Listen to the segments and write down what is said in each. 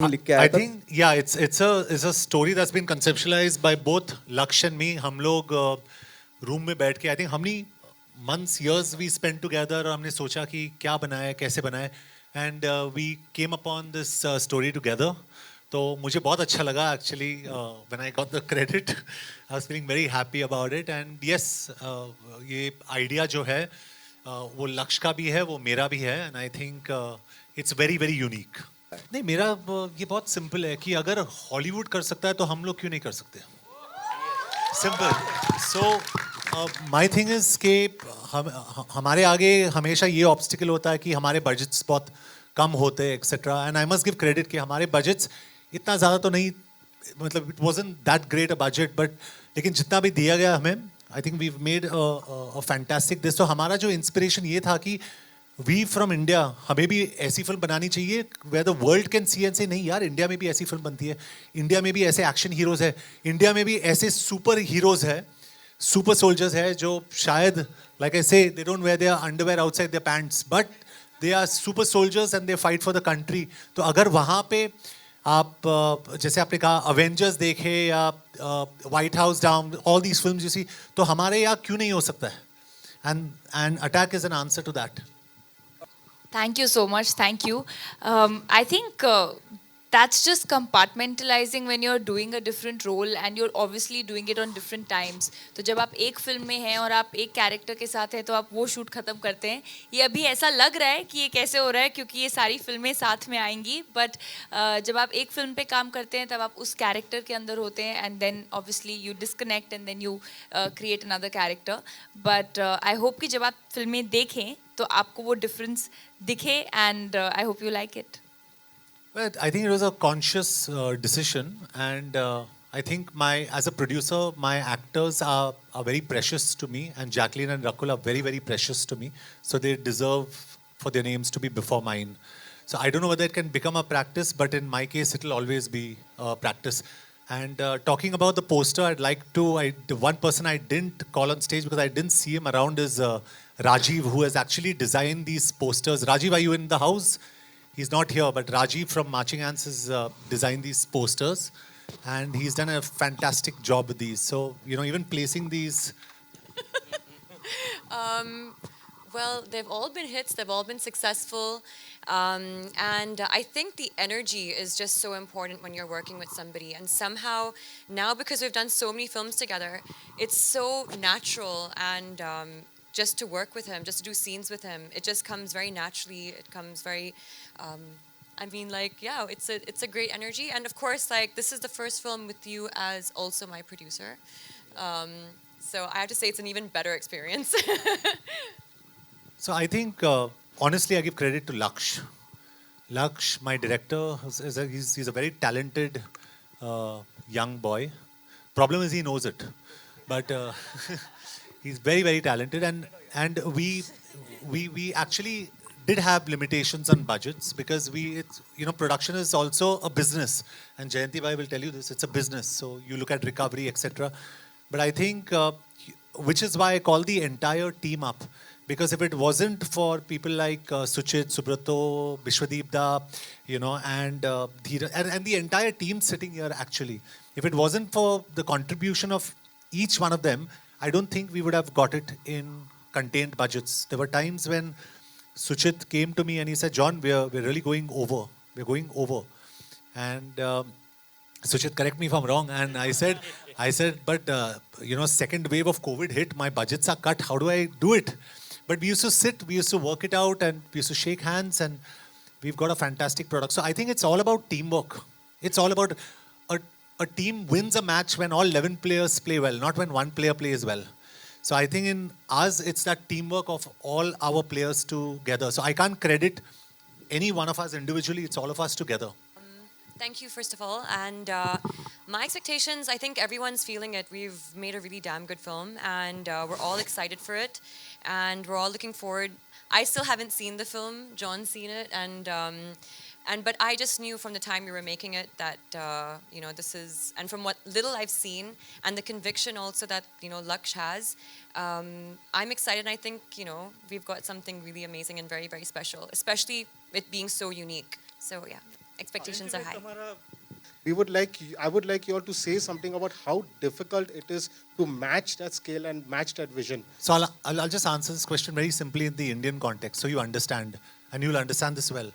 लिख के आया I था। think it's a story that's been conceptualized by both Laksh and me. हम लोग रूम में बैठ के I think how many months years we spent together और हमने सोचा कि क्या बनाए कैसे बनाए and we came upon this story together. तो मुझे बहुत अच्छा लगा actually when I got the credit. I was feeling very happy about it and yes ये idea जो है वो लक्ष्य का भी है वो मेरा भी है and I think it's very very unique. नहीं मेरा ये बहुत सिंपल है कि अगर हॉलीवुड कर सकता है तो हम लोग क्यों नहीं कर सकते simple so my thing is कि हमारे आगे हमेशा ये ऑब्स्टिकल होता है कि हमारे बजट्स बहुत कम होते हैं etcetera and I must give credit कि हमारे बजट्स इतना ज़्यादा तो नहीं मतलब it wasn't that great a budget but लेकिन जितना भी दिया गया हमें I think we made a fantastic this तो हमारा जो इंस्पिरेशन ये था कि वी फ्रॉम इंडिया हमें भी ऐसी फिल्म बनानी चाहिए where the world can see and से नहीं यार इंडिया में भी ऐसी फिल्म बनती है इंडिया में भी ऐसे एक्शन हीरोज है इंडिया में भी ऐसे सुपर हीरोज है सुपर सोल्जर्स है जो शायद like I say they don't wear their underwear outside their pants but they are super soldiers and they fight for the country तो अगर वहाँ पे आप जैसे आपने कहा अवेंजर्स देखे या White House Down all these films you see तो हमारे यहाँ क्यों नहीं हो सकता है and attack is an answer to that. Thank you so much. Thank you. I think that's just compartmentalizing when you're doing a different role and you're obviously doing it on different times. तो जब आप एक film में हैं और आप एक character के साथ हैं तो आप वो शूट ख़त्म करते हैं. ये अभी ऐसा लग रहा है कि ये कैसे हो रहा है क्योंकि ये सारी फिल्में साथ में आएंगी. बट जब आप एक फिल्म पे काम करते हैं तब आप उस कैरेक्टर के अंदर होते हैं and then obviously you disconnect and then you create another character. But I hope कि जब आप फिल्में देखें तो आपको वो डिफरेंस दिखे and I hope you like it. Well, I think it was a conscious decision, and I think as a producer, my actors are very precious to me, and Jacqueline and Rakul are very very precious to me. So they deserve for their names to be before mine. So I don't know whether it can become a practice, but in my case, it will always be a practice. And talking about the poster, I'd like to. The one person I didn't call on stage because I didn't see him around is Rajiv, who has actually designed these posters. Rajiv, are you in the house? He's not here, but Rajiv from Marching Ants has designed these posters, and he's done a fantastic job with these. So, even placing these. Well, they've all been hits, they've all been successful. And I think the energy is just so important when you're working with somebody. And somehow, now because we've done so many films together, it's so natural and just to work with him, just to do scenes with him. It just comes very naturally. It comes very, it's a great energy. And of course, like, this is the first film with you as also my producer. So I have to say it's an even better experience. So I think, honestly, I give credit to Laksh. Laksh, my director, he's a very talented young boy. Problem is he knows it, but he's very very talented, and we actually did have limitations on budgets because production is also a business, and Jayanti Bhai will tell you this. It's a business, so you look at recovery, etc. But I think, which is why I call the entire team up. Because if it wasn't for people like Suchit, Subrato, Bishwadeep Da, and Dheeraj, and the entire team sitting here actually, if it wasn't for the contribution of each one of them, I don't think we would have got it in contained budgets. There were times when Suchit came to me and he said, "John, we're really going over. We're going over." And Suchit, correct me if I'm wrong. And I said, but second wave of COVID hit. My budgets are cut. How do I do it? But we used to sit, we used to work it out, and we used to shake hands, and we've got a fantastic product. So I think it's all about teamwork. It's all about a team wins a match when all 11 players play well, not when one player plays well. So I think in us, it's that teamwork of all our players together. So I can't credit any one of us individually. It's all of us together. Thank you, first of all. And my expectations, I think everyone's feeling it. We've made a really damn good film, and we're all excited for it. And we're all looking forward. I still haven't seen the film. John's seen it, but I just knew from the time we were making it that this is, and from what little I've seen, and the conviction also that Laksh has, I'm excited. And I think we've got something really amazing and very very special, especially it being so unique. So yeah. expectations are high. I would like you all to say something about how difficult it is to match that scale and match that vision. So I'll just answer this question very simply in the Indian context, so you understand, and you'll understand this well.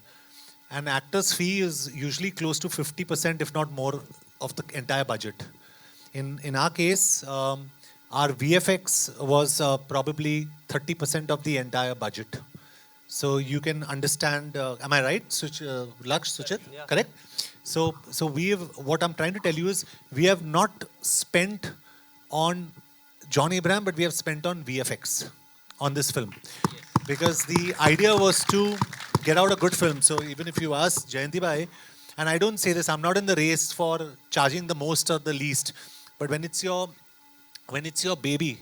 An actor's fee is usually close to 50%, if not more, of the entire budget. In our case, our VFX was probably 30% of the entire budget. So you can understand. Am I right, Laksh, Suchit? Yeah. Correct. So what I'm trying to tell you is we have not spent on John Abraham, but we have spent on VFX on this film. Yes. Because the idea was to get out a good film. So even if you ask Jayanti Bhai, and I don't say this, I'm not in the race for charging the most or the least, but when it's your baby,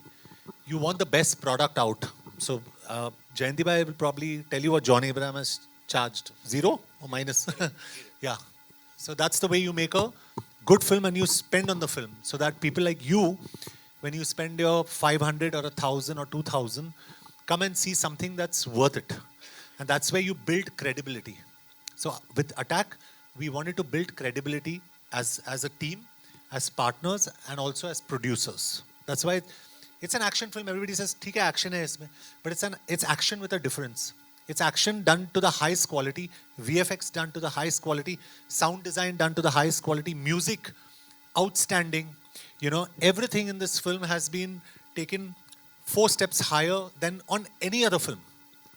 you want the best product out. So Jayanti Bhai will probably tell you what John Abraham has charged. 0 or minus? Yeah. So that's the way you make a good film and you spend on the film. So that people like you, when you spend your 500 or 1,000 or 2,000, come and see something that's worth it. And that's where you build credibility. So with Attack, we wanted to build credibility as a team, as partners, and also as producers. That's why it's an action film. Everybody says, "Theek hai, action hai isme," but it's action with a difference. It's action done to the highest quality, VFX done to the highest quality, sound design done to the highest quality, music outstanding. You know, everything in this film has been taken 4 steps higher than on any other film.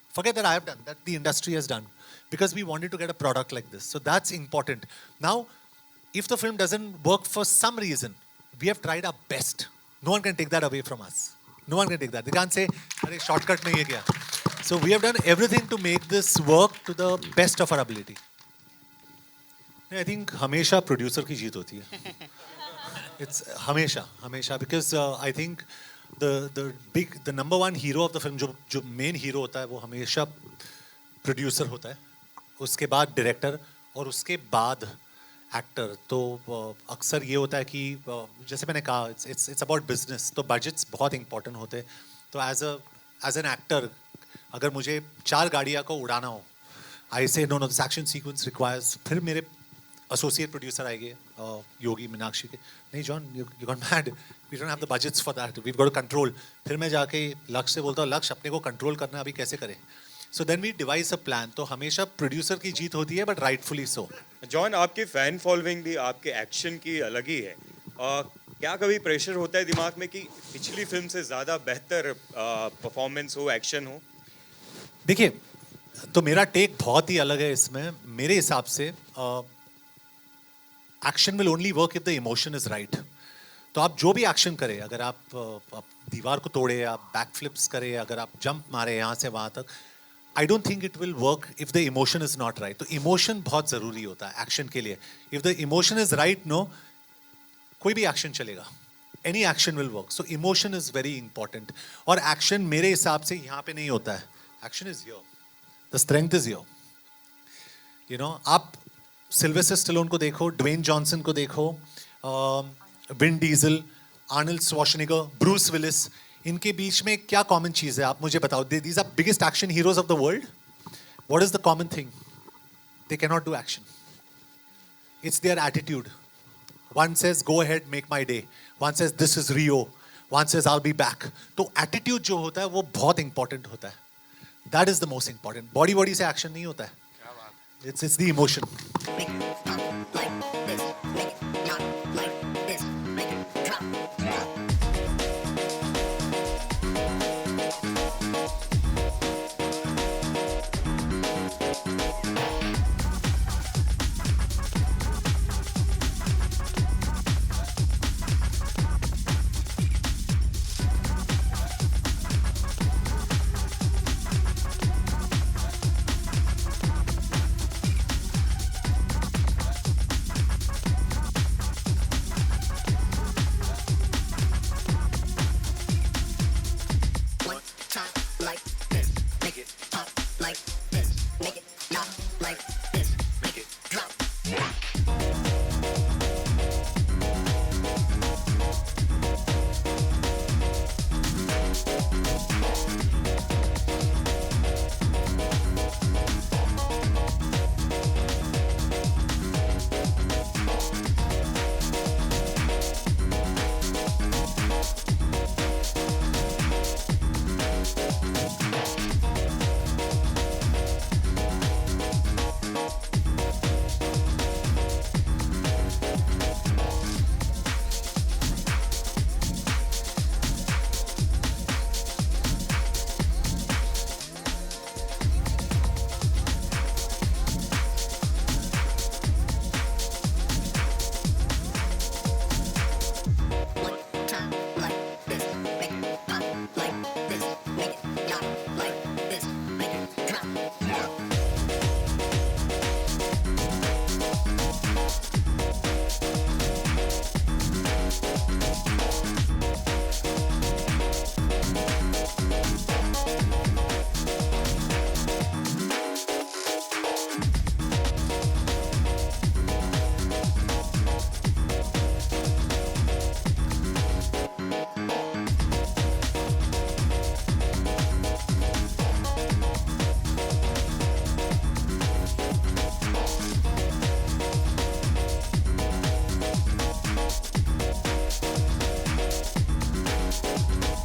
Forget that I have done, that the industry has done, because we wanted to get a product like this. So that's important. Now, if the film doesn't work for some reason, we have tried our best. No one can take that away from us. No one can take that. They can't say, "Arey, shortcut mein ye kya." So we have done everything to make this work to the best of our ability. I think हमेशा producer की जीत होती है. It's हमेशा because I think the number one hero of the film, जो main hero होता है, वो हमेशा producer होता है. उसके बाद director और उसके बाद एक्टर. तो अक्सर ये होता है कि जैसे मैंने कहा, इट्स अबाउट बिजनेस. तो बजट्स बहुत इंपॉर्टेंट होते हैं. तो एज एन एक्टर, अगर मुझे 4 गाड़ियाँ को उड़ाना हो, I say no this action sequence requires. फिर मेरे एसोसिएट प्रोड्यूसर आएंगे, योगी मीनाक्षी के, नहीं John you got mad, we don't have the budgets for that, we got to control. फिर मैं जाके लक्ष्य से बोलता हूँ, लक्ष्य अपने को कंट्रोल करना, अभी कैसे करें. So then we devise a plan. तो हमेशा प्रोड्यूसर की जीत होती है, but rightfully so. जॉन, आपकी फैन फॉलोइंग भी आपके एक्शन की अलग ही है. क्या कभी प्रेशर होता है दिमाग में कि पिछली फिल्म से ज़्यादा बेहतर परफॉर्मेंस हो, एक्शन हो? देखिए, तो मेरा टेक बहुत ही अलग है इसमें. मेरे हिसाब से action will only work if the emotion is right. तो आप जो भी एक्शन करें, अगर आप दीवार को तोड़े, आप बैक फ्लिप्स करें, अगर आप जंप मारे यहाँ से वहाँ तक, I don't think it will work if the emotion is not right. तो emotion बहुत ज़रूरी होता है एक्शन के लिए. If the emotion is right, no, कोई भी एक्शन चलेगा. Any action will work. So emotion is very important. और एक्शन मेरे हिसाब से यहाँ पे नहीं होता है. Action is here. The strength is here. You know, आप सिल्वेस्टर स्टैलोन को देखो, ड्वेन जॉनसन को देखो, Vin Diesel, Arnold Schwarzenegger, Bruce Willis, इनके बीच में क्या कॉमन चीज़ है, आप मुझे बताओ. These are biggest action heroes of the world. What is the common thing? They can not do action. It's their attitude. One says go ahead, make my day. One says this is Rio. One says I will be back. तो attitude जो होता है वो बहुत important होता है. That is the most important. Body से action नहीं होता है. It's the emotion.